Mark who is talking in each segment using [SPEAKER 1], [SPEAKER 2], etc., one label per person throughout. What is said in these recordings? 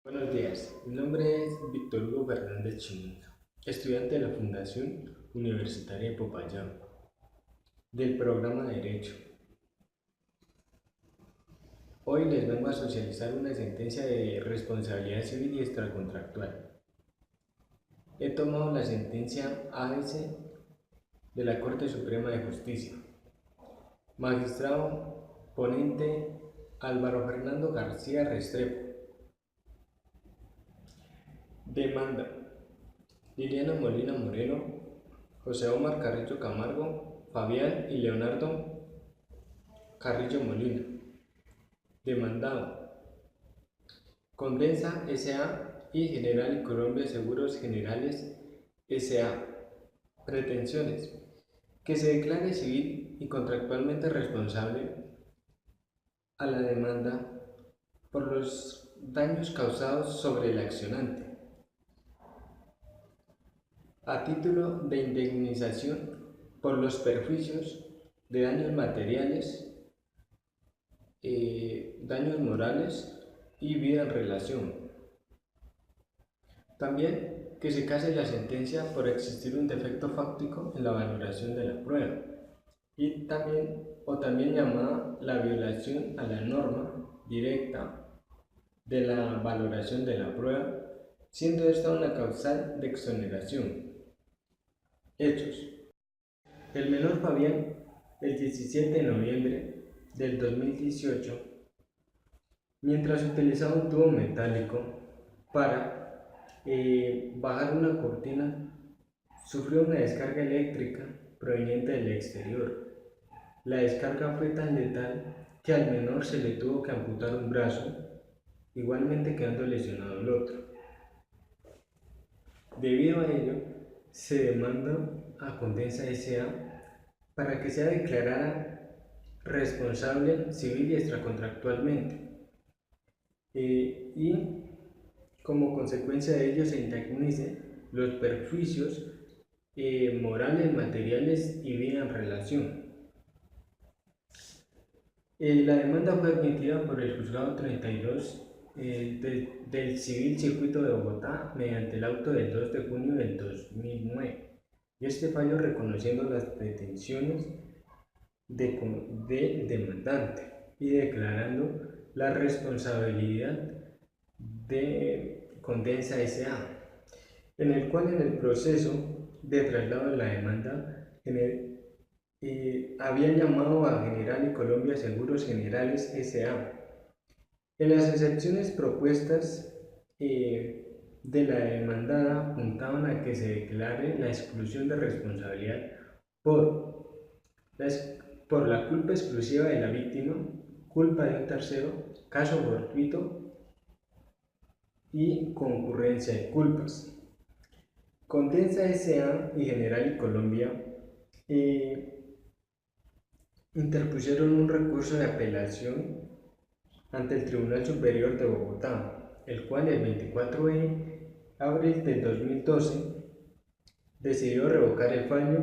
[SPEAKER 1] Buenos días, mi nombre es Víctor Hugo Fernández Chimenza, estudiante de la Fundación Universitaria de Popayán, del programa Derecho. Hoy les vengo a socializar una sentencia de responsabilidad civil y extracontractual. He tomado la sentencia ABC de la Corte Suprema de Justicia. Magistrado ponente Álvaro Fernando García Restrepo. Demanda: Liliana Molina Moreno, José Omar Carrillo Camargo, Fabián y Leonardo Carrillo Molina. Demandado: Condensa S.A. y General y Colombia Seguros Generales S.A. Pretensiones: que se declare civil y contractualmente responsable a la demanda por los daños causados sobre el accionante, a título de indemnización por los perjuicios de daños materiales, daños morales y vida en relación. También que se case la sentencia por existir un defecto fáctico en la valoración de la prueba y también llamada la violación a la norma directa de la valoración de la prueba, siendo esta una causal de exoneración. Hechos: el menor Fabián, el 17 de noviembre del 2018, mientras utilizaba un tubo metálico para bajar una cortina, sufrió una descarga eléctrica proveniente del exterior. La descarga fue tan letal que al menor se le tuvo que amputar un brazo, igualmente quedando lesionado el otro. Debido a ello, se demanda a Condensa S.A. para que sea declarada responsable civil y extracontractualmente, y como consecuencia de ello se indemnice los perjuicios morales, materiales y vida en relación. La demanda fue admitida por el Juzgado 32 del Civil Circuito de Bogotá mediante el auto del 2 de junio del 2009, y este fallo reconociendo las pretensiones del demandante y declarando la responsabilidad de Condensa S.A., en el cual en el proceso de traslado de la demanda habían llamado a General y Colombia Seguros Generales S.A. En las excepciones propuestas de la demandada apuntaban a que se declare la exclusión de responsabilidad por la culpa exclusiva de la víctima, culpa de un tercero, caso fortuito y concurrencia de culpas. Condensa S.A. y General y Colombia interpusieron un recurso de apelación ante el Tribunal Superior de Bogotá, el cual el 24 de abril del 2012 decidió revocar el fallo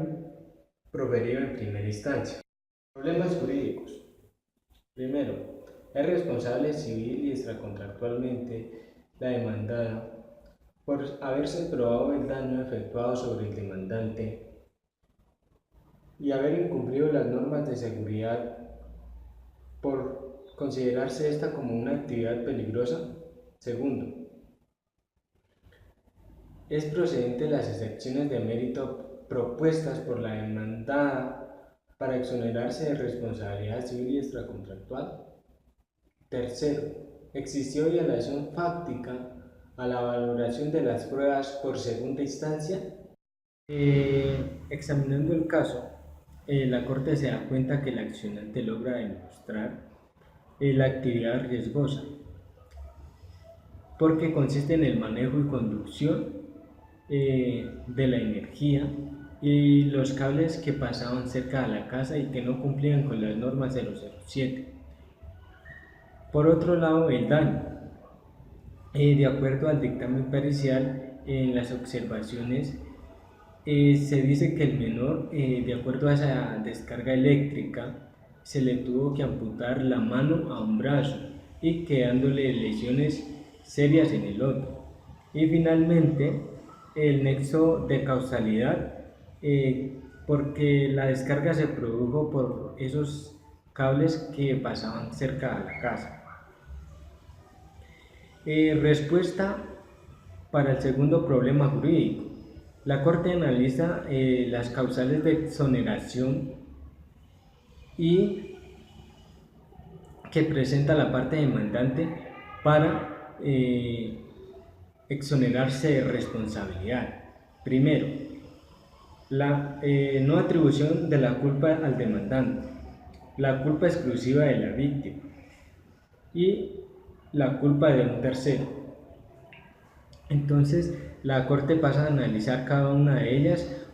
[SPEAKER 1] proferido en primera instancia. Problemas jurídicos: primero, es responsable civil y extracontractualmente la demandada por haberse probado el daño efectuado sobre el demandante y haber incumplido las normas de seguridad por considerarse esta como una actividad peligrosa. Segundo, es procedente las excepciones de mérito propuestas por la demandada para exonerarse de responsabilidad civil y extracontractual. Tercero, existió violación fáctica a la valoración de las pruebas por segunda instancia. Examinando el caso, la Corte se da cuenta que el accionante logra demostrar la actividad riesgosa, porque consiste en el manejo y conducción de la energía y los cables que pasaban cerca de la casa y que no cumplían con las normas 007. Por otro lado, el daño. De acuerdo al dictamen pericial, en las observaciones se dice que el menor, de acuerdo a esa descarga eléctrica, se le tuvo que amputar la mano a un brazo y quedándole lesiones serias en el otro. Y finalmente, el nexo de causalidad, porque la descarga se produjo por esos cables que pasaban cerca de la casa. Respuesta para el segundo problema jurídico. La Corte analiza las causales de exoneración y que presenta la parte demandante para exonerarse de responsabilidad. Primero, la no atribución de la culpa al demandante, la culpa exclusiva de la víctima y la culpa de un tercero. Entonces, la Corte pasa a analizar cada una de ellas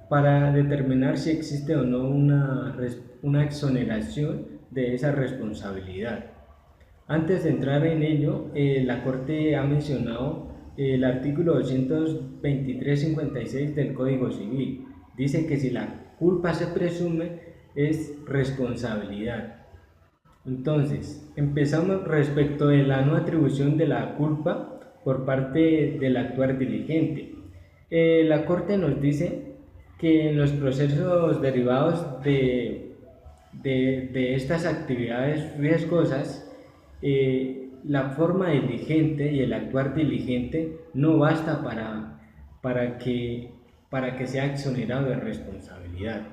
[SPEAKER 1] para determinar si existe o no una exoneración de esa responsabilidad. Antes de entrar en ello, la Corte ha mencionado el artículo 223-56 del Código Civil. Dice que si la culpa se presume, es responsabilidad. Entonces, empezamos respecto de la no atribución de la culpa por parte del actuar diligente. La Corte nos dice que en los procesos derivados de estas actividades riesgosas, la forma diligente y el actuar diligente no basta para que sea exonerado de responsabilidad.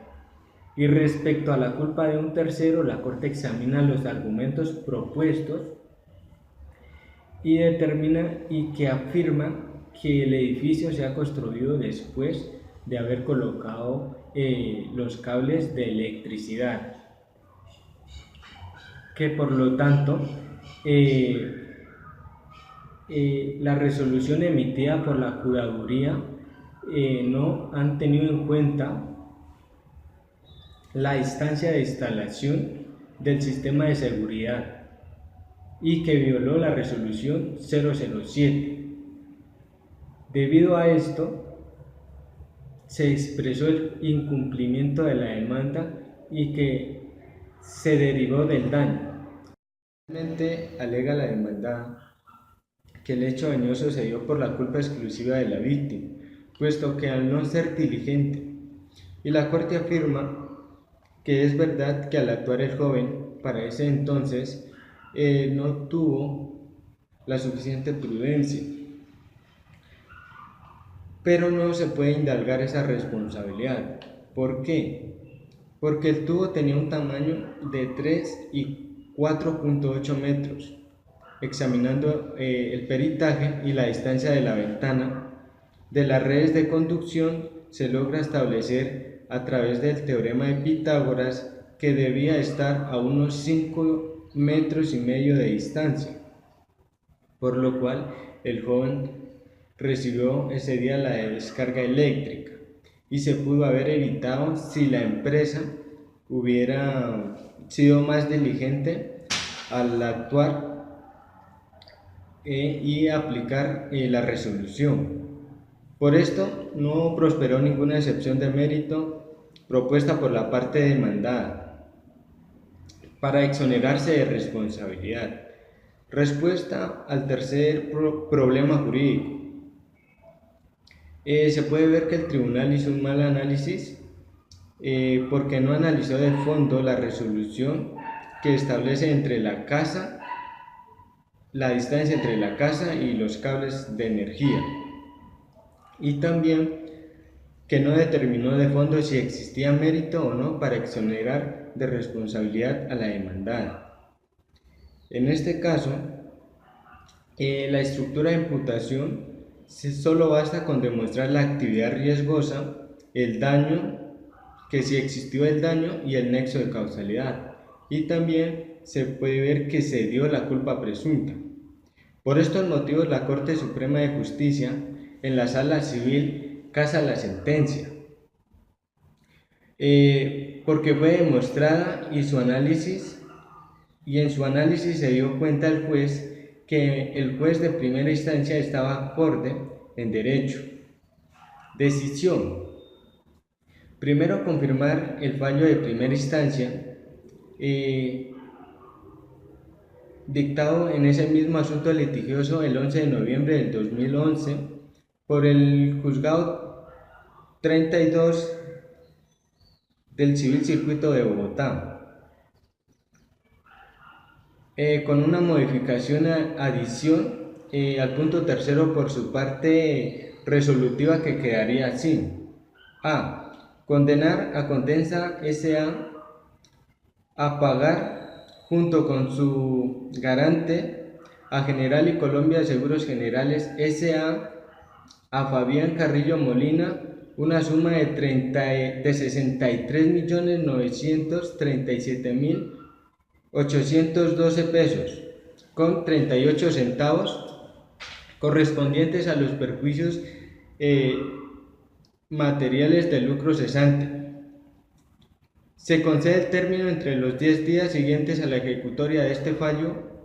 [SPEAKER 1] Y respecto a la culpa de un tercero, la Corte examina los argumentos propuestos y determina y que afirma que el edificio se ha construido después de haber colocado los cables de electricidad, que por lo tanto la resolución emitida por la Curaduría no han tenido en cuenta la distancia de instalación del sistema de seguridad y que violó la resolución 007. Debido a esto, se expresó el incumplimiento de la demanda y que se derivó del daño. Finalmente, alega la demandada que el hecho dañoso se dio por la culpa exclusiva de la víctima, puesto que al no ser diligente, y la Corte afirma que es verdad que al actuar el joven, para ese entonces, no tuvo la suficiente prudencia, pero no se puede indagar esa responsabilidad. ¿Por qué? Porque el tubo tenía un tamaño de 3 y 4.8 metros. Examinando el peritaje y la distancia de la ventana de las redes de conducción, se logra establecer a través del teorema de Pitágoras que debía estar a unos 5,5 metros de distancia, por lo cual el joven recibió ese día la descarga eléctrica y se pudo haber evitado si la empresa hubiera sido más diligente al actuar y aplicar la resolución. Por esto no prosperó ninguna excepción de mérito propuesta por la parte demandada para exonerarse de responsabilidad. Respuesta al tercer problema jurídico. Se puede ver que el tribunal hizo un mal análisis porque no analizó de fondo la resolución que establece entre la distancia entre la casa y los cables de energía, y también que no determinó de fondo si existía mérito o no para exonerar de responsabilidad a la demandada. En este caso, la estructura de imputación solo basta con demostrar la actividad riesgosa, el daño, que si existió el daño y el nexo de causalidad, y también se puede ver que se dio la culpa presunta. Por estos motivos, la Corte Suprema de Justicia en la Sala Civil casa la sentencia, porque fue demostrada y en su análisis se dio cuenta el juez que el juez de primera instancia estaba acorde en derecho. Decisión. Primero, confirmar el fallo de primera instancia dictado en ese mismo asunto litigioso el 11 de noviembre del 2011 por el Juzgado 32 del Civil Circuito de Bogotá, con una modificación adición al punto tercero por su parte resolutiva, que quedaría así: A. Condenar a Condensa S.A. a pagar, junto con su garante, a General y Colombia Seguros Generales S.A. a Fabián Carrillo Molina una suma de 63.937.812 pesos con 38 centavos, correspondientes a los perjuicios materiales de lucro cesante. Se concede el término entre los 10 días siguientes a la ejecutoria de este fallo